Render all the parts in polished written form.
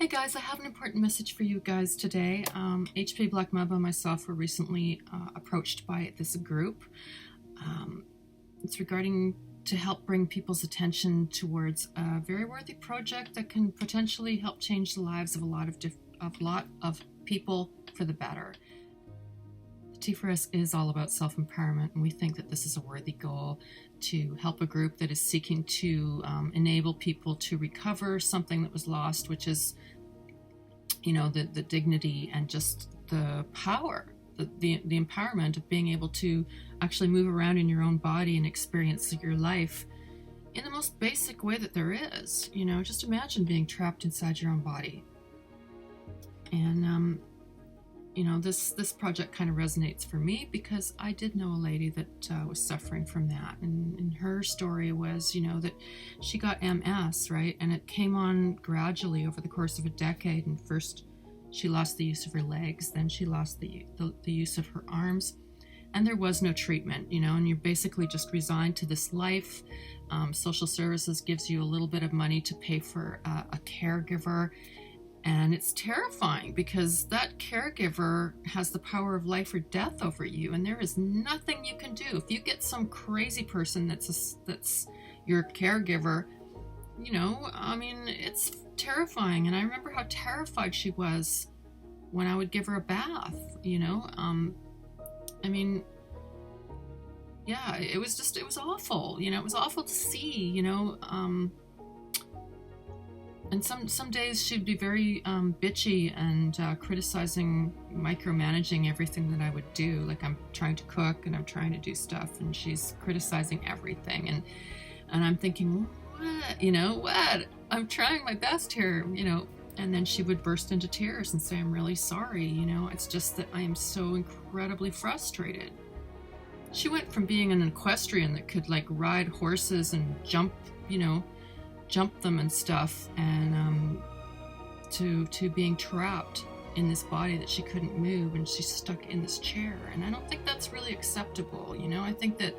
guys, I have an important message for you guys today. HP Black Mamba and myself were recently approached by this group. It's regarding to help bring people's attention towards a very worthy project that can potentially help change the lives of a lot of people for the better. The T for us is all about self-empowerment, and we think that this is a worthy goal to help a group that is seeking to enable people to recover something that was lost, which is, you know, the dignity and just the power, the empowerment of being able to actually move around in your own body and experience your life in the most basic way that there is. You know, just imagine being trapped inside your own body. And you know, this project kind of resonates for me because I did know a lady that was suffering from that, and her story was, you know, that she got MS, right, and it came on gradually over the course of a decade. And first she lost the use of her legs, then she lost the use of her arms, and there was no treatment, you know, and you're basically just resigned to this life. Social services gives you a little bit of money to pay for a caregiver. And it's terrifying because that caregiver has the power of life or death over you, and there is nothing you can do. If you get some crazy person that's your caregiver, you know, I mean, it's terrifying. And I remember how terrified she was when I would give her a bath, you know. I mean, yeah, it was awful, you know. It was awful to see, you know. And some days she'd be very bitchy and criticizing, micromanaging everything that I would do. Like, I'm trying to cook and I'm trying to do stuff, and she's criticizing everything. And I'm thinking, what? You know, what? I'm trying my best here, you know. And then she would burst into tears and say, I'm really sorry, you know. It's just that I am so incredibly frustrated. She went from being an equestrian that could, like, ride horses and jump, you know, jump them and stuff, and to being trapped in this body that she couldn't move, and she's stuck in this chair. And I don't think that's really acceptable, you know. I think that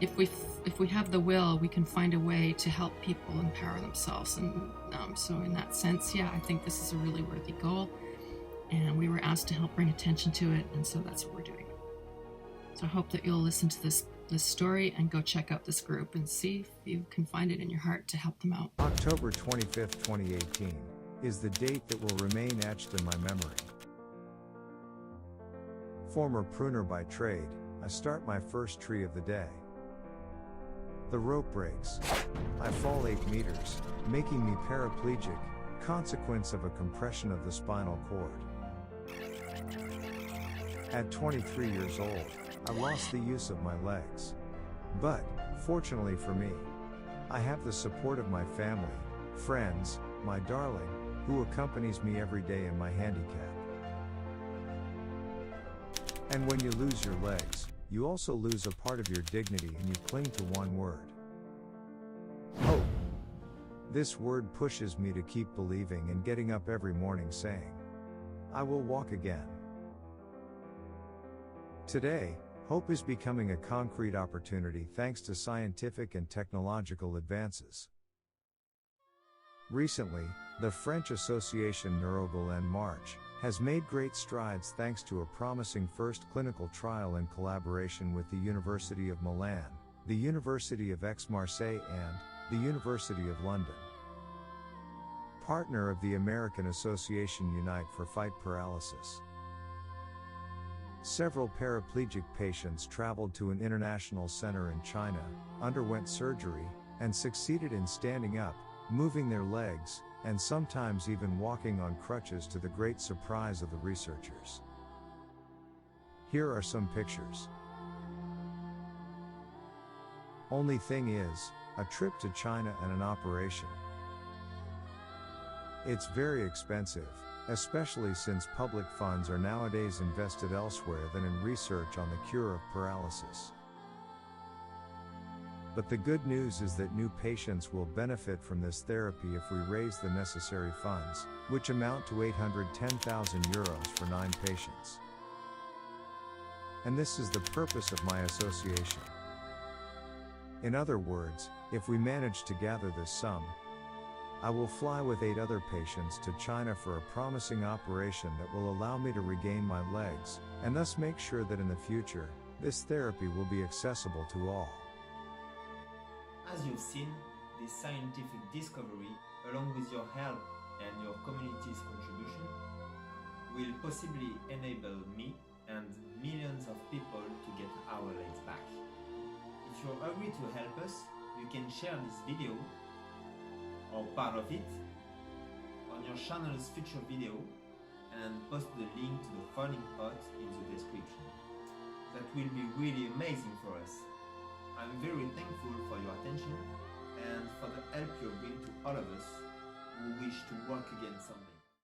if we have the will, we can find a way to help people empower themselves. And so in that sense, yeah, I think this is a really worthy goal, and we were asked to help bring attention to it, and so that's what we're doing. So I hope that you'll listen to this story and go check out this group and see if you can find it in your heart to help them out. October 25th, 2018 is the date that will remain etched in my memory. Former pruner by trade, I start my first tree of the day. The rope breaks. I fall 8 meters, making me paraplegic, consequence of a compression of the spinal cord. At 23 years old, I lost the use of my legs. But, fortunately for me, I have the support of my family, friends, my darling, who accompanies me every day in my handicap. And when you lose your legs, you also lose a part of your dignity, and you cling to one word: hope. This word pushes me to keep believing and getting up every morning saying, I will walk again. Today, hope is becoming a concrete opportunity thanks to scientific and technological advances. Recently, the French Association Neurogel en Marche has made great strides thanks to a promising first clinical trial in collaboration with the University of Milan, the University of Aix-Marseille and the University of London. Partner of the American Association Unite for Fight Paralysis. Several paraplegic patients traveled to an international center in China, underwent surgery, and succeeded in standing up, moving their legs, and sometimes even walking on crutches, to the great surprise of the researchers. Here are some pictures. Only thing is, a trip to China and an operation. It's very expensive, especially since public funds are nowadays invested elsewhere than in research on the cure of paralysis. But the good news is that new patients will benefit from this therapy if we raise the necessary funds, which amount to 810,000 euros for 9 patients. And this is the purpose of my association. In other words, if we manage to gather this sum, I will fly with 8 other patients to China for a promising operation that will allow me to regain my legs, and thus make sure that in the future, this therapy will be accessible to all. As you've seen, this scientific discovery, along with your help and your community's contribution, will possibly enable me and millions of people to get our legs back. If you agree to help us, you can share this video or part of it on your channel's future video and post the link to the funding pot in the description. That will be really amazing for us. I'm very thankful for your attention and for the help you bring to all of us who wish to work again someday.